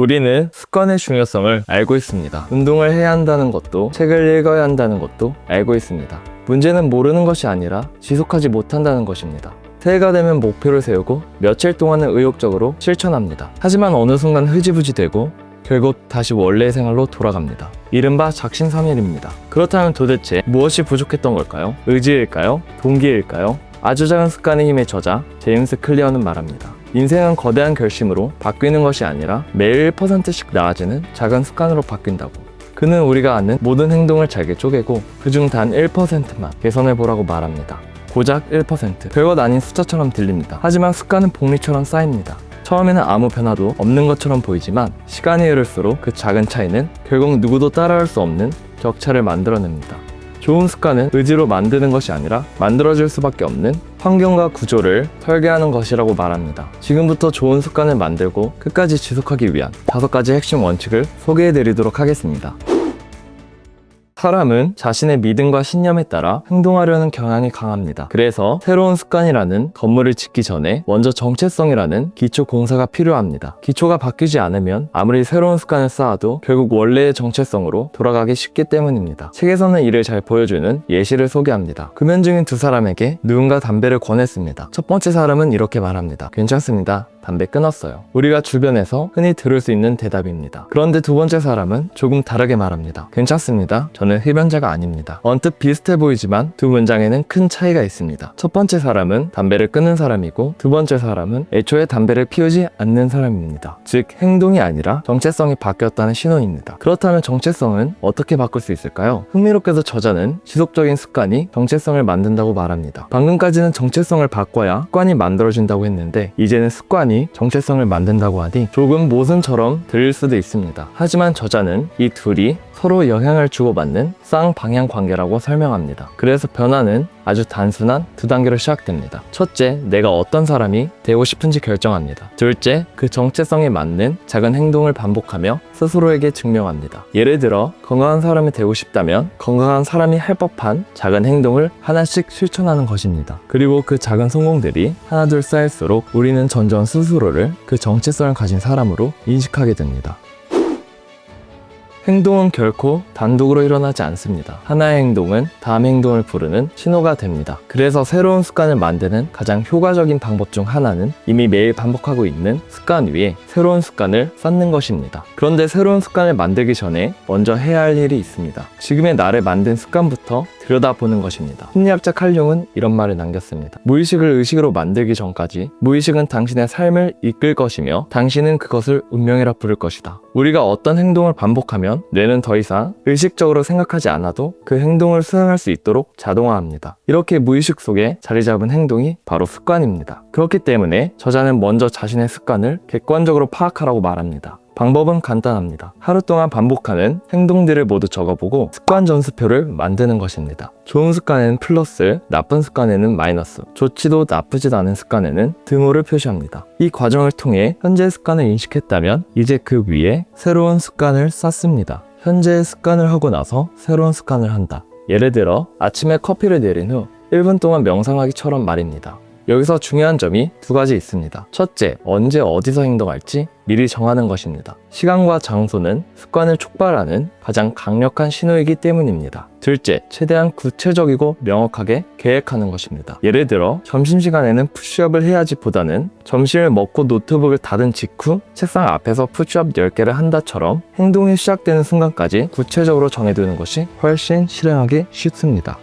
우리는 습관의 중요성을 알고 있습니다. 운동을 해야 한다는 것도, 책을 읽어야 한다는 것도 알고 있습니다. 문제는 모르는 것이 아니라 지속하지 못한다는 것입니다. 새해가 되면 목표를 세우고 며칠 동안은 의욕적으로 실천합니다. 하지만 어느 순간 흐지부지 되고 결국 다시 원래의 생활로 돌아갑니다. 이른바 작심삼일입니다. 그렇다면 도대체 무엇이 부족했던 걸까요? 의지일까요? 동기일까요? 아주 작은 습관의 힘의 저자 제임스 클리어는 말합니다. 인생은 거대한 결심으로 바뀌는 것이 아니라 매일 1%씩 나아지는 작은 습관으로 바뀐다고. 그는 우리가 아는 모든 행동을 잘게 쪼개고 그중 단 1%만 개선해 보라고 말합니다. 고작 1%. 별것 아닌 숫자처럼 들립니다. 하지만 습관은 복리처럼 쌓입니다. 처음에는 아무 변화도 없는 것처럼 보이지만 시간이 흐를수록 그 작은 차이는 결국 누구도 따라할 수 없는 격차를 만들어냅니다. 좋은 습관은 의지로 만드는 것이 아니라 만들어질 수밖에 없는 환경과 구조를 설계하는 것이라고 말합니다. 지금부터 좋은 습관을 만들고 끝까지 지속하기 위한 5가지 핵심 원칙을 소개해드리도록 하겠습니다. 사람은 자신의 믿음과 신념에 따라 행동하려는 경향이 강합니다. 그래서 새로운 습관이라는 건물을 짓기 전에 먼저 정체성이라는 기초 공사가 필요합니다. 기초가 바뀌지 않으면 아무리 새로운 습관을 쌓아도 결국 원래의 정체성으로 돌아가기 쉽기 때문입니다. 책에서는 이를 잘 보여주는 예시를 소개합니다. 금연 중인 두 사람에게 누군가 담배를 권했습니다. 첫 번째 사람은 이렇게 말합니다. 괜찮습니다. 담배 끊었어요. 우리가 주변에서 흔히 들을 수 있는 대답입니다. 그런데 두 번째 사람은 조금 다르게 말합니다. 괜찮습니다. 저는 흡연자가 아닙니다. 언뜻 비슷해 보이지만 두 문장에는 큰 차이가 있습니다. 첫 번째 사람은 담배를 끊은 사람이고 두 번째 사람은 애초에 담배를 피우지 않는 사람입니다. 즉 행동이 아니라 정체성이 바뀌었다는 신호입니다. 그렇다면 정체성은 어떻게 바꿀 수 있을까요? 흥미롭게도 저자는 지속적인 습관이 정체성을 만든다고 말합니다. 방금까지는 정체성을 바꿔야 습관이 만들어진다고 했는데 이제는 습관이 정체성을 만든다고 하니 조금 모순처럼 들릴 수도 있습니다. 하지만 저자는 이 둘이 서로 영향을 주고받는 쌍방향 관계라고 설명합니다. 그래서 변화는 아주 단순한 두 단계로 시작됩니다. 첫째, 내가 어떤 사람이 되고 싶은지 결정합니다. 둘째, 그 정체성에 맞는 작은 행동을 반복하며 스스로에게 증명합니다. 예를 들어 건강한 사람이 되고 싶다면 건강한 사람이 할 법한 작은 행동을 하나씩 실천하는 것입니다. 그리고 그 작은 성공들이 하나둘 쌓일수록 우리는 점점 스스로를 그 정체성을 가진 사람으로 인식하게 됩니다. 행동은 결코 단독으로 일어나지 않습니다. 하나의 행동은 다음 행동을 부르는 신호가 됩니다. 그래서 새로운 습관을 만드는 가장 효과적인 방법 중 하나는 이미 매일 반복하고 있는 습관 위에 새로운 습관을 쌓는 것입니다. 그런데 새로운 습관을 만들기 전에 먼저 해야 할 일이 있습니다. 지금의 나를 만든 습관부터 들여다보는 것입니다. 심리학자 칼 융은 이런 말을 남겼습니다. 무의식을 의식으로 만들기 전까지 무의식은 당신의 삶을 이끌 것이며 당신은 그것을 운명이라 부를 것이다. 우리가 어떤 행동을 반복하면 뇌는 더 이상 의식적으로 생각하지 않아도 그 행동을 수행할 수 있도록 자동화합니다. 이렇게 무의식 속에 자리 잡은 행동이 바로 습관입니다. 그렇기 때문에 저자는 먼저 자신의 습관을 객관적으로 파악하라고 말합니다. 방법은 간단합니다. 하루 동안 반복하는 행동들을 모두 적어보고 습관 점수표를 만드는 것입니다. 좋은 습관에는 플러스, 나쁜 습관에는 마이너스, 좋지도 나쁘지도 않은 습관에는 등호를 표시합니다. 이 과정을 통해 현재의 습관을 인식했다면 이제 그 위에 새로운 습관을 쌓습니다. 현재의 습관을 하고 나서 새로운 습관을 한다. 예를 들어 아침에 커피를 내린 후 1분 동안 명상하기처럼 말입니다. 여기서 중요한 점이 두 가지 있습니다. 첫째, 언제 어디서 행동할지 미리 정하는 것입니다. 시간과 장소는 습관을 촉발하는 가장 강력한 신호이기 때문입니다. 둘째, 최대한 구체적이고 명확하게 계획하는 것입니다. 예를 들어 점심시간에는 푸시업을 해야지 보다는 점심을 먹고 노트북을 닫은 직후 책상 앞에서 푸시업 10개를 한다처럼 행동이 시작되는 순간까지 구체적으로 정해두는 것이 훨씬 실행하기 쉽습니다.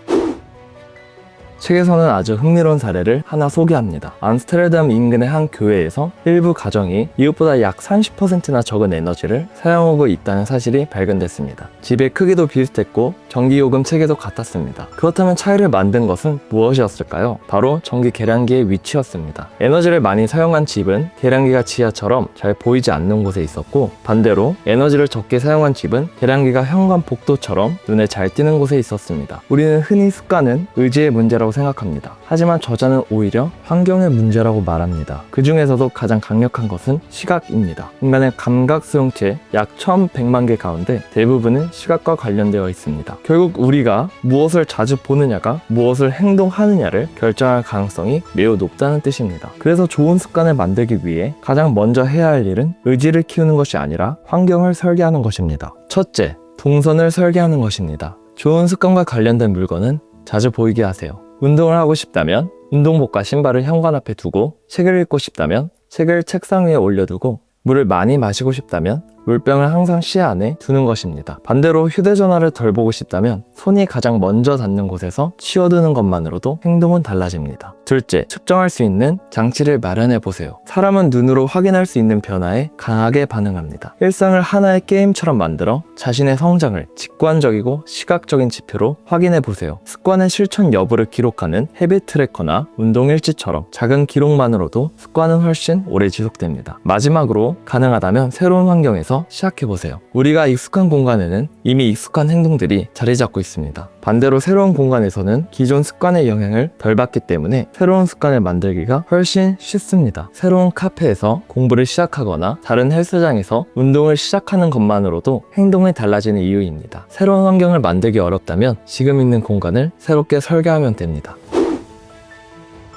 책에서는 아주 흥미로운 사례를 하나 소개합니다. 암스테르담 인근의 한 교회에서 일부 가정이 이웃보다 약 30%나 적은 에너지를 사용하고 있다는 사실이 발견됐습니다. 집의 크기도 비슷했고 전기요금 체계도 같았습니다. 그렇다면 차이를 만든 것은 무엇이었을까요? 바로 전기 계량기의 위치였습니다. 에너지를 많이 사용한 집은 계량기가 지하처럼 잘 보이지 않는 곳에 있었고 반대로 에너지를 적게 사용한 집은 계량기가 현관 복도처럼 눈에 잘 띄는 곳에 있었습니다. 우리는 흔히 습관은 의지의 문제라고 문제라고 생각합니다. 하지만 저자는 오히려 환경의 문제라고 말합니다. 그 중에서도 가장 강력한 것은 시각입니다. 인간의 감각 수용체 약 1100만 개 가운데 대부분은 시각과 관련되어 있습니다. 결국 우리가 무엇을 자주 보느냐가 무엇을 행동하느냐를 결정할 가능성이 매우 높다는 뜻입니다. 그래서 좋은 습관을 만들기 위해 가장 먼저 해야 할 일은 의지를 키우는 것이 아니라 환경을 설계하는 것입니다. 첫째, 동선을 설계하는 것입니다. 좋은 습관과 관련된 물건은 자주 보이게 하세요. 운동을 하고 싶다면 운동복과 신발을 현관 앞에 두고, 책을 읽고 싶다면 책을 책상 위에 올려두고, 물을 많이 마시고 싶다면 물병을 항상 시야 안에 두는 것입니다. 반대로 휴대전화를 덜 보고 싶다면 손이 가장 먼저 닿는 곳에서 치워두는 것만으로도 행동은 달라집니다. 둘째, 측정할 수 있는 장치를 마련해 보세요. 사람은 눈으로 확인할 수 있는 변화에 강하게 반응합니다. 일상을 하나의 게임처럼 만들어 자신의 성장을 직관적이고 시각적인 지표로 확인해 보세요. 습관의 실천 여부를 기록하는 헤빗 트래커나 운동 일지처럼 작은 기록만으로도 습관은 훨씬 오래 지속됩니다. 마지막으로 가능하다면 새로운 환경에서 시작해보세요. 우리가 익숙한 공간에는 이미 익숙한 행동들이 자리 잡고 있습니다. 반대로 새로운 공간에서는 기존 습관의 영향을 덜 받기 때문에 새로운 습관을 만들기가 훨씬 쉽습니다. 새로운 카페에서 공부를 시작하거나 다른 헬스장에서 운동을 시작하는 것만으로도 행동이 달라지는 이유입니다. 새로운 환경을 만들기 어렵다면 지금 있는 공간을 새롭게 설계하면 됩니다.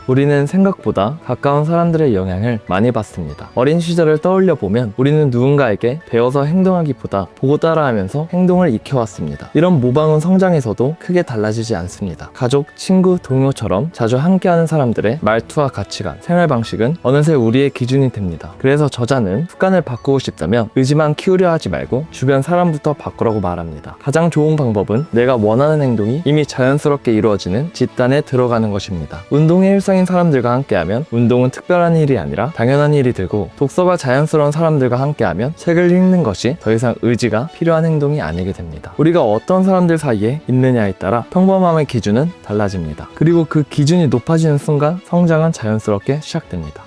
우리는 생각보다 가까운 사람들의 영향을 많이 받습니다. 어린 시절을 떠올려 보면 우리는 누군가에게 배워서 행동하기보다 보고 따라하면서 행동을 익혀왔습니다. 이런 모방은 성장에서도 크게 달라지지 않습니다. 가족, 친구, 동료처럼 자주 함께하는 사람들의 말투와 가치관, 생활 방식은 어느새 우리의 기준이 됩니다. 그래서 저자는 습관을 바꾸고 싶다면 의지만 키우려 하지 말고 주변 사람부터 바꾸라고 말합니다. 가장 좋은 방법은 내가 원하는 행동이 이미 자연스럽게 이루어지는 집단에 들어가는 것입니다. 운동의 일상인 사람들과 함께하면 운동은 특별한 일이 아니라 당연한 일이 되고, 독서가 자연스러운 사람들과 함께하면 책을 읽는 것이 더 이상 의지가 필요한 행동이 아니게 됩니다. 우리가 어떤 사람들 사이에 있느냐에 따라 평범함의 기준은 달라집니다. 그리고 그 기준이 높아지는 순간 성장은 자연스럽게 시작됩니다.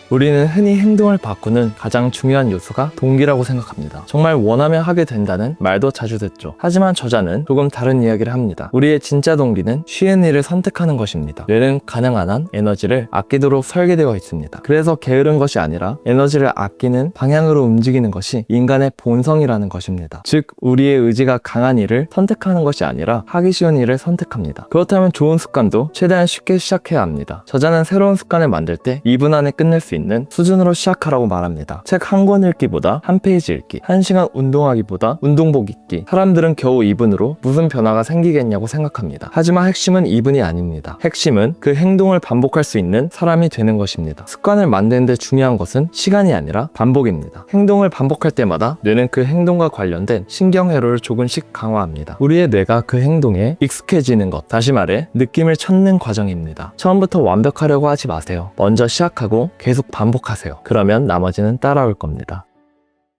우리는 흔히 행동을 바꾸는 가장 중요한 요소가 동기라고 생각합니다. 정말 원하면 하게 된다는 말도 자주 듣죠. 하지만 저자는 조금 다른 이야기를 합니다. 우리의 진짜 동기는 쉬운 일을 선택하는 것입니다. 뇌는 가능한 한 에너지를 아끼도록 설계되어 있습니다. 그래서 게으른 것이 아니라 에너지를 아끼는 방향으로 움직이는 것이 인간의 본성이라는 것입니다. 즉, 우리의 의지가 강한 일을 선택하는 것이 아니라 하기 쉬운 일을 선택합니다. 그렇다면 좋은 습관도 최대한 쉽게 시작해야 합니다. 저자는 새로운 습관을 만들 때 2분 안에 끝낼 수 있는 수준으로 시작하라고 말합니다. 책 한 권 읽기보다 한 페이지 읽기, 1시간 운동하기보다 운동복 입기. 사람들은 겨우 2분으로 무슨 변화가 생기겠냐고 생각합니다. 하지만 핵심은 2분이 아닙니다. 핵심은 그 행동을 반복할 수 있는 사람이 되는 것입니다. 습관을 만드는데 중요한 것은 시간이 아니라 반복입니다. 행동을 반복할 때마다 뇌는 그 행동과 관련된 신경회로를 조금씩 강화합니다. 우리의 뇌가 그 행동에 익숙해지는 것, 다시 말해 느낌을 찾는 과정입니다. 처음부터 완벽하려고 하지 마세요. 먼저 시작하고 계속 반복하세요. 그러면 나머지는 따라올 겁니다.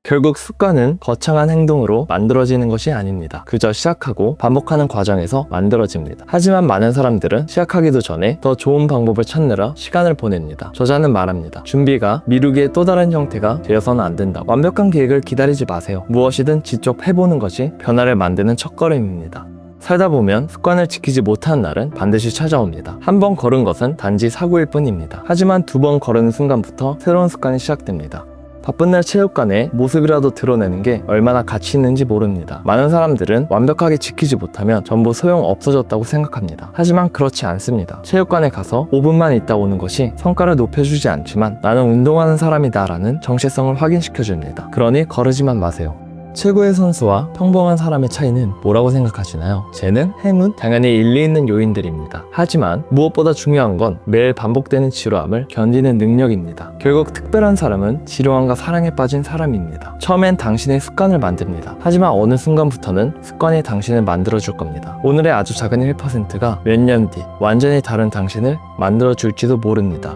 결국 습관은 거창한 행동으로 만들어지는 것이 아닙니다. 그저 시작하고 반복하는 과정에서 만들어집니다. 하지만 많은 사람들은 시작하기도 전에 더 좋은 방법을 찾느라 시간을 보냅니다. 저자는 말합니다. 준비가 미루기의 또 다른 형태가 되어서는 안 된다. 완벽한 계획을 기다리지 마세요. 무엇이든 직접 해보는 것이 변화를 만드는 첫걸음입니다. 살다 보면 습관을 지키지 못하는 날은 반드시 찾아옵니다. 한 번 걸은 것은 단지 사고일 뿐입니다. 하지만 2번 걸은 순간부터 새로운 습관이 시작됩니다. 바쁜 날 체육관에 모습이라도 드러내는 게 얼마나 가치 있는지 모릅니다. 많은 사람들은 완벽하게 지키지 못하면 전부 소용 없어졌다고 생각합니다. 하지만 그렇지 않습니다. 체육관에 가서 5분만 있다 오는 것이 성과를 높여주지 않지만 나는 운동하는 사람이다 라는 정체성을 확인시켜줍니다. 그러니 거르지만 마세요. 최고의 선수와 평범한 사람의 차이는 뭐라고 생각하시나요? 재능, 행운, 당연히 일리 있는 요인들입니다. 하지만 무엇보다 중요한 건 매일 반복되는 지루함을 견디는 능력입니다. 결국 특별한 사람은 지루함과 사랑에 빠진 사람입니다. 처음엔 당신의 습관을 만듭니다. 하지만 어느 순간부터는 습관이 당신을 만들어줄 겁니다. 오늘의 아주 작은 1%가 몇 년 뒤 완전히 다른 당신을 만들어줄지도 모릅니다.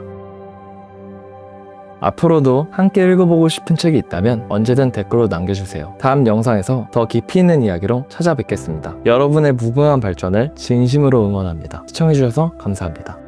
앞으로도 함께 읽어보고 싶은 책이 있다면 언제든 댓글로 남겨주세요. 다음 영상에서 더 깊이 있는 이야기로 찾아뵙겠습니다. 여러분의 무궁한 발전을 진심으로 응원합니다. 시청해주셔서 감사합니다.